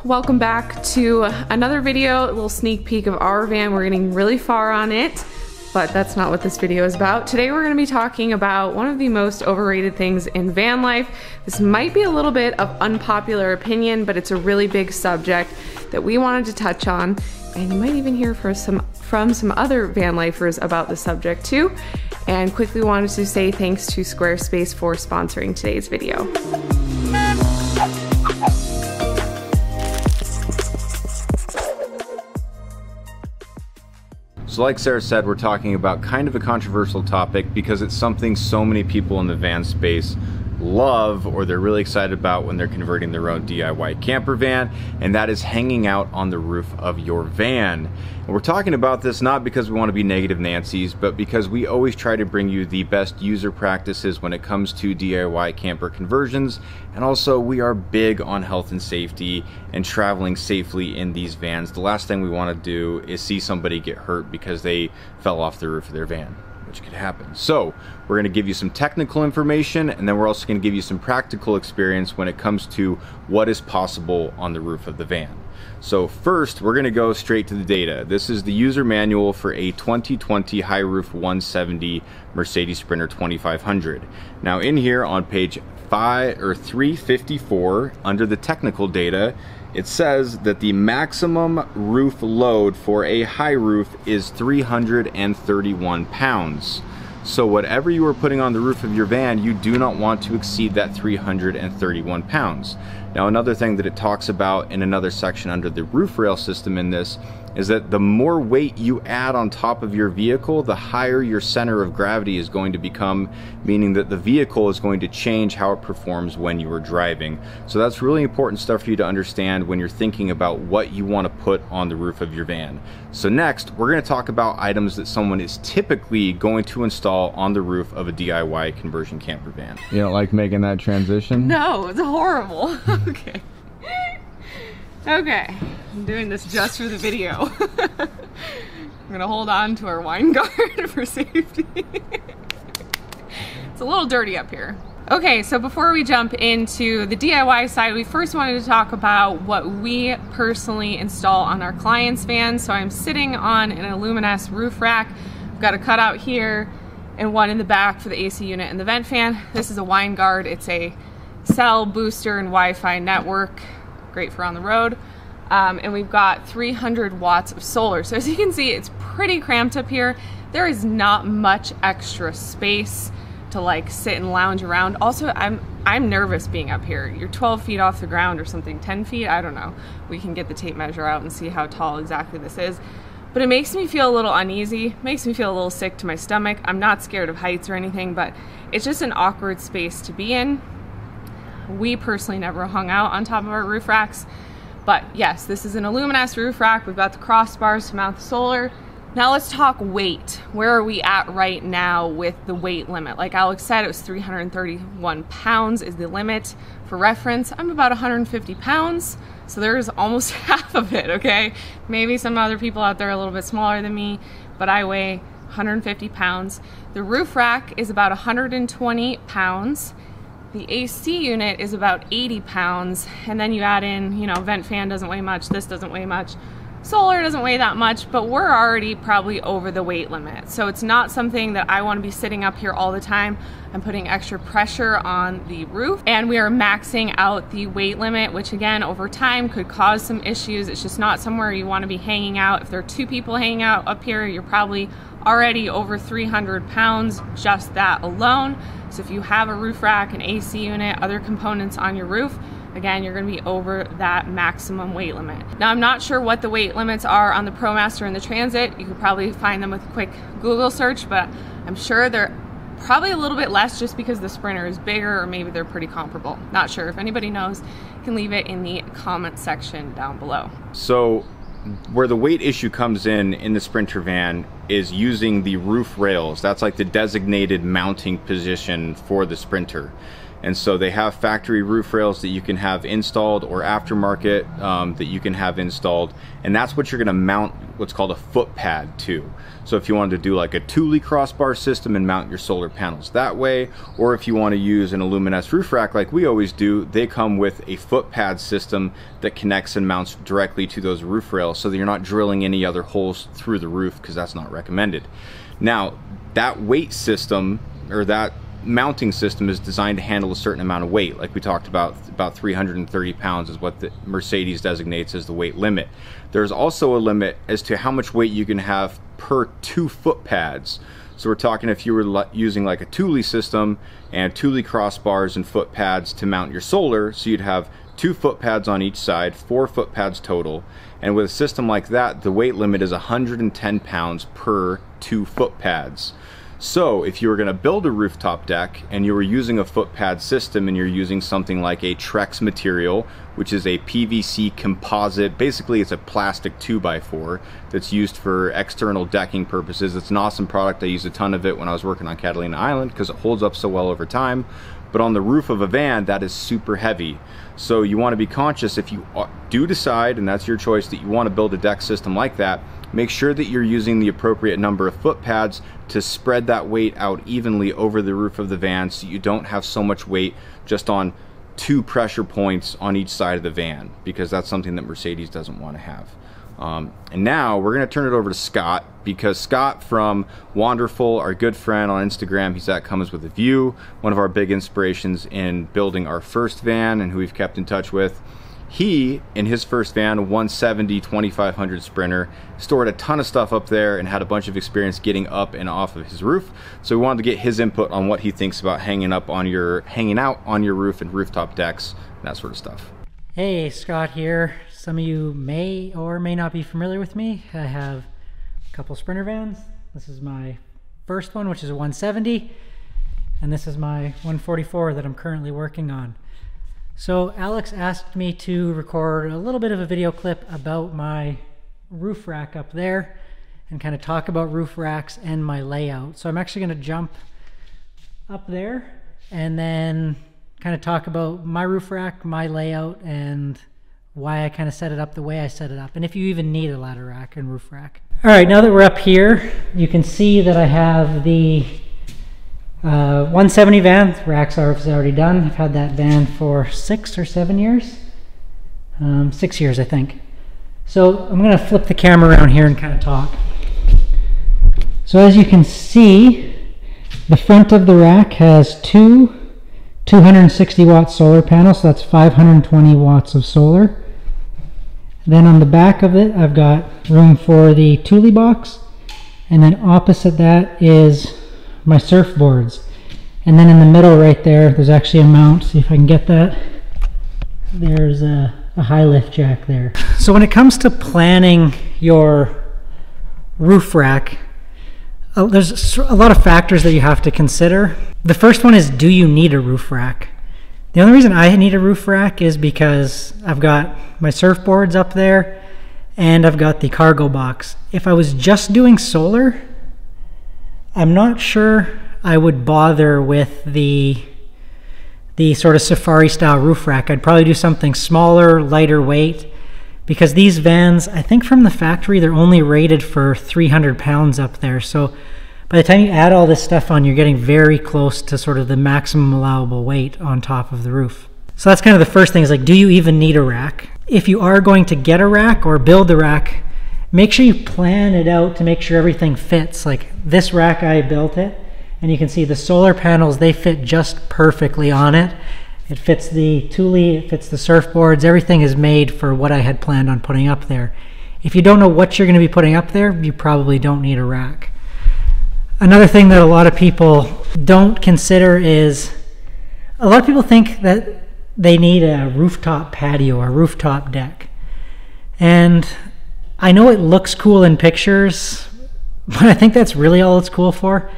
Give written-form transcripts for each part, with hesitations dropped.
welcome back to another video, a little sneak peek of our van. We're getting really far on it, but that's not what this video is about. Today we're going to be talking about one of the most overrated things in van life. This might be a little bit of unpopular opinion, but it's a really big subject that we wanted to touch on, and you might even hear from some other van lifers about the subject too. And quickly wanted to say thanks to Squarespace for sponsoring today's video. So like Sarah said, we're talking about kind of a controversial topic because it's something so many people in the van space love, or they're really excited about when they're converting their own DIY camper van, and that is hanging out on the roof of your van. And we're talking about this not because we want to be negative Nancy's, but because we always try to bring you the best user practices when it comes to DIY camper conversions, and also we are big on health and safety and traveling safely in these vans. The last thing we want to do is see somebody get hurt because they fell off the roof of their van, which could happen. So we're going to give you some technical information, and then we're also going to give you some practical experience when it comes to what is possible on the roof of the van. So first, we're going to go straight to the data. This is the user manual for a 2020 high roof 170 Mercedes Sprinter 2500. Now in here on page 354 under the technical data, it says that the maximum roof load for a high roof is 331 pounds. So whatever you are putting on the roof of your van, you do not want to exceed that 331 pounds. Now another thing that it talks about in another section under the roof rail system in this is that the more weight you add on top of your vehicle, the higher your center of gravity is going to become, meaning that the vehicle is going to change how it performs when you are driving. So that's really important stuff for you to understand when you're thinking about what you want to put on the roof of your van. So next, we're going to talk about items that someone is typically going to install on the roof of a DIY conversion camper van. You don't like making that transition? No, it's horrible. Okay. Okay, I'm doing this just for the video. I'm gonna hold on to our wine guard for safety. It's a little dirty up here. Okay, so before we jump into the DIY side, we first wanted to talk about what we personally install on our clients' vans. So I'm sitting on an Aluminess roof rack. I've got a cutout here and one in the back for the AC unit and the vent fan. This is a wine guard. It's a cell booster and Wi-Fi network. Great for on the road. And we've got 300 watts of solar. So as you can see, it's pretty cramped up here. There is not much extra space to like sit and lounge around. Also, I'm nervous being up here. You're 12 feet off the ground or something, 10 feet, I don't know. We can get the tape measure out and see how tall exactly this is. But it makes me feel a little uneasy, makes me feel a little sick to my stomach. I'm not scared of heights or anything, but it's just an awkward space to be in. We personally never hung out on top of our roof racks, but yes, this is an Aluminess roof rack. We've got the crossbars to mount the solar. Now let's talk weight. Where are we at right now with the weight limit? Like Alex said, it was 331 pounds is the limit. For reference, I'm about 150 pounds, so there's almost half of it, okay? Maybe some other people out there are a little bit smaller than me, but I weigh 150 pounds. The roof rack is about 120 pounds. The AC unit is about 80 pounds, and then you add in, you know, vent fan doesn't weigh much, this doesn't weigh much, solar doesn't weigh that much, but we're already probably over the weight limit. So it's not something that I want to be sitting up here all the time. I'm putting extra pressure on the roof, and we are maxing out the weight limit, which again, over time could cause some issues. It's just not somewhere you want to be hanging out. If there are two people hanging out up here, you're probably already over 300 pounds, just that alone. So if you have a roof rack, an AC unit, other components on your roof, again, you're going to be over that maximum weight limit. Now, I'm not sure what the weight limits are on the ProMaster and the Transit. You could probably find them with a quick Google search, but I'm sure they're probably a little bit less just because the Sprinter is bigger, or maybe they're pretty comparable. Not sure. If anybody knows, you can leave it in the comment section down below. So where the weight issue comes in the Sprinter van is using the roof rails. That's like the designated mounting position for the Sprinter. And so they have factory roof rails that you can have installed, or aftermarket that you can have installed, and that's what you're going to mount what's called a foot pad to. So if you wanted to do like a Thule crossbar system and mount your solar panels that way, or if you want to use an Aluminess roof rack like we always do, they come with a foot pad system that connects and mounts directly to those roof rails, so that you're not drilling any other holes through the roof, because that's not recommended. Now, that weight system, or that mounting system, is designed to handle a certain amount of weight. Like we talked about 330 pounds is what the Mercedes designates as the weight limit. There's also a limit as to how much weight you can have per 2 foot pads. So we're talking if you were using like a Thule system and Thule crossbars and foot pads to mount your solar, so you'd have 2 foot pads on each side, 4 foot pads total. And with a system like that, the weight limit is 110 pounds per 2 foot pads. So if you were going to build a rooftop deck and you were using a foot pad system, and you're using something like a Trex material, which is a PVC composite, basically it's a plastic 2x4 that's used for external decking purposes. It's an awesome product. I used a ton of it when I was working on Catalina Island because it holds up so well over time. But on the roof of a van, that is super heavy. So you want to be conscious, if you do decide, and that's your choice, that you want to build a deck system like that, make sure that you're using the appropriate number of foot pads to spread that weight out evenly over the roof of the van, so you don't have so much weight just on 2 pressure points on each side of the van, because that's something that Mercedes doesn't want to have. And now we're going to turn it over to Scott, because Scott from Wanderful, our good friend on Instagram, he's at Comes With A View, one of our big inspirations in building our first van and who we've kept in touch with. He, in his first van, a 170 2500 Sprinter, stored a ton of stuff up there and had a bunch of experience getting up and off of his roof. So we wanted to get his input on what he thinks about hanging out on your roof and rooftop decks and that sort of stuff. Hey, Scott here. Some of you may or may not be familiar with me. I have a couple Sprinter vans. This is my first one, which is a 170, and this is my 144 that I'm currently working on. So Alex asked me to record a little bit of a video clip about my roof rack up there and kind of talk about roof racks and my layout. So I'm actually going to jump up there and then kind of talk about my roof rack, my layout, and why I kind of set it up the way I set it up, and if you even need a ladder rack and roof rack. All right, now that we're up here, you can see that I have the 170 van. The rack's already done. I've had that van for 6 or 7 years. 6 years, I think. So I'm going to flip the camera around here and kind of talk. So as you can see, the front of the rack has 2 260 watt solar panels, so that's 520 watts of solar. Then on the back of it, I've got room for the Thule box, and then opposite that is my surfboards. And then in the middle right there, there's actually a mount. See if I can get that. There's a high lift jack there. So when it comes to planning your roof rack, there's a lot of factors that you have to consider. The first one is, do you need a roof rack? The only reason I need a roof rack is because I've got my surfboards up there and I've got the cargo box. If I was just doing solar, I'm not sure I would bother with the sort of safari style roof rack. I'd probably do something smaller, lighter weight, because these vans, I think from the factory, they're only rated for 300 pounds up there. So by the time you add all this stuff on, you're getting very close to sort of the maximum allowable weight on top of the roof. So that's kind of the first thing, is like, do you even need a rack? If you are going to get a rack or build a rack, make sure you plan it out to make sure everything fits. Like this rack, I built it, and you can see the solar panels, they fit just perfectly on it. It fits the Thule, it fits the surfboards, everything is made for what I had planned on putting up there. If you don't know what you're going to be putting up there, you probably don't need a rack. Another thing that a lot of people don't consider is, a lot of people think that they need a rooftop patio or rooftop deck. And I know it looks cool in pictures, but I think that's really all it's cool for.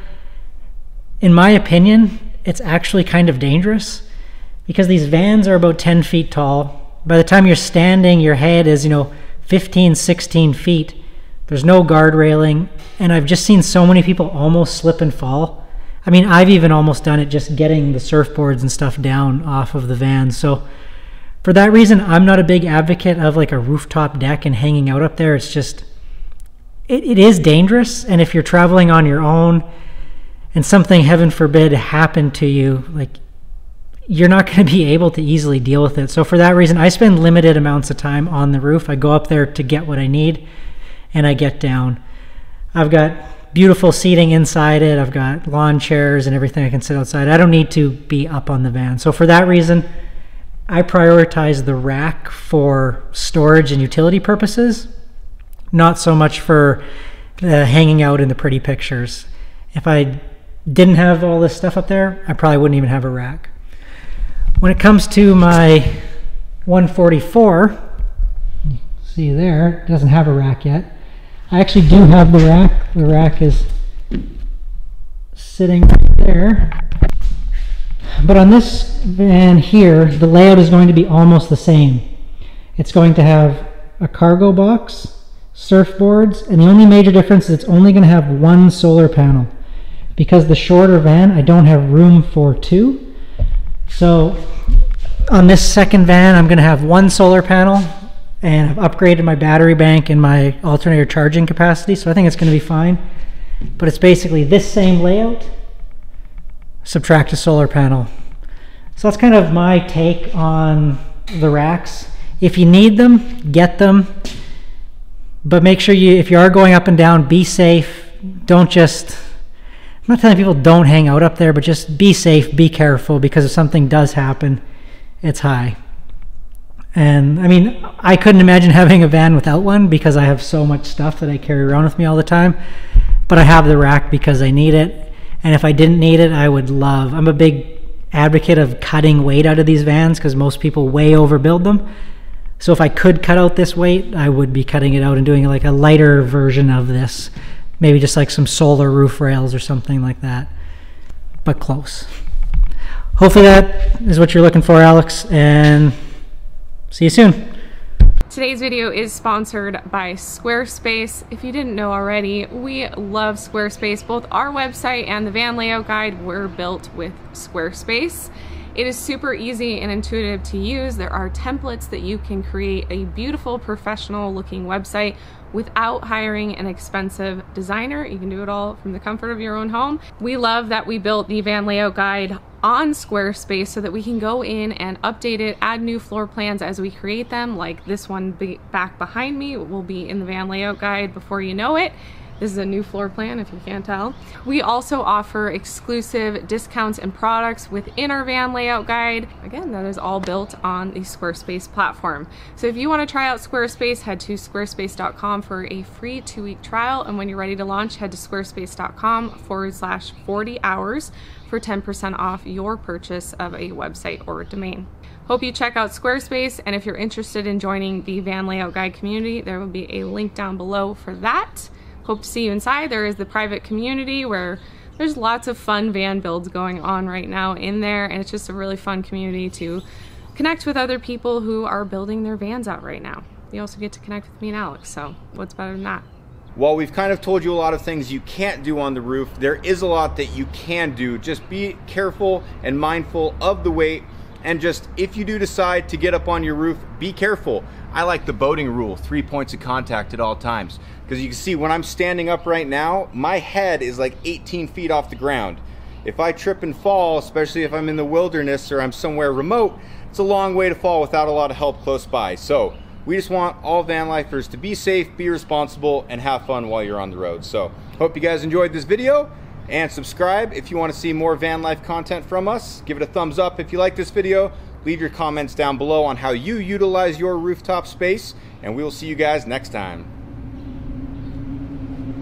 In my opinion, it's actually kind of dangerous, because these vans are about 10 feet tall. By the time you're standing, your head is, 15, 16 feet. There's no guard railing, and I've just seen so many people almost slip and fall. I mean, I've even almost done it just getting the surfboards and stuff down off of the van. So for that reason, I'm not a big advocate of like a rooftop deck and hanging out up there. It's just, it is dangerous. And if you're traveling on your own and something, heaven forbid, happened to you, like, you're not going to be able to easily deal with it. So for that reason, I spend limited amounts of time on the roof. I go up there to get what I need and I get down. I've got beautiful seating inside it. I've got lawn chairs and everything. I can sit outside. I don't need to be up on the van. So for that reason, I prioritize the rack for storage and utility purposes, not so much for hanging out in the pretty pictures. If I didn't have all this stuff up there, I probably wouldn't even have a rack. When it comes to my 144, see there, it doesn't have a rack yet. I actually do have the rack. The rack is sitting right there. But on this van here, the layout is going to be almost the same. It's going to have a cargo box, surfboards, and the only major difference is it's only going to have one solar panel. Because the shorter van, I don't have room for two. So on this second van, I'm going to have one solar panel, and I've upgraded my battery bank and my alternator charging capacity, so I think it's going to be fine. But it's basically this same layout, subtract a solar panel. So that's kind of my take on the racks. If you need them, get them. But make sure you, if you are going up and down, be safe. Don't just, I'm not telling people don't hang out up there, but just be safe, be careful, because if something does happen, it's high. And I mean, I couldn't imagine having a van without one because I have so much stuff that I carry around with me all the time. But I have the rack because I need it. And if I didn't need it, I would love, I'm a big advocate of cutting weight out of these vans because most people way overbuild them. So if I could cut out this weight, I would be cutting it out and doing like a lighter version of this. Maybe just like some solar roof rails or something like that. But close. Hopefully that is what you're looking for, Alex. And see you soon. Today's video is sponsored by Squarespace. If you didn't know already, we love Squarespace. Both our website and the van layout guide were built with Squarespace. It is super easy and intuitive to use. There are templates that you can create a beautiful, professional looking website without hiring an expensive designer. You can do it all from the comfort of your own home. We love that we built the van layout guide on Squarespace so that we can go in and update it, add new floor plans as we create them, like this one back behind me will be in the van layout guide before you know it. This is a new floor plan if you can't tell. We also offer exclusive discounts and products within our van layout guide. Again, that is all built on the Squarespace platform. So if you want to try out Squarespace, head to squarespace.com for a free 2-week trial. And when you're ready to launch, head to squarespace.com/40 hours for 10% off your purchase of a website or domain. Hope you check out Squarespace, and if you're interested in joining the van layout guide community, there will be a link down below for that. Hope to see you inside. There is the private community where there's lots of fun van builds going on right now in there, and it's just a really fun community to connect with other people who are building their vans out right now. You also get to connect with me and Alex, so what's better than that? While we've kind of told you a lot of things you can't do on the roof, there is a lot that you can do. Just be careful and mindful of the weight, and just if you do decide to get up on your roof, be careful. I like the boating rule, 3 points of contact at all times. Because you can see when I'm standing up right now, my head is like 18 feet off the ground. If I trip and fall, especially if I'm in the wilderness or I'm somewhere remote, it's a long way to fall without a lot of help close by. So we just want all van lifers to be safe, be responsible, and have fun while you're on the road. So hope you guys enjoyed this video, and subscribe if you want to see more van life content from us. Give it a thumbs up if you like this video. Leave your comments down below on how you utilize your rooftop space, and we will see you guys next time.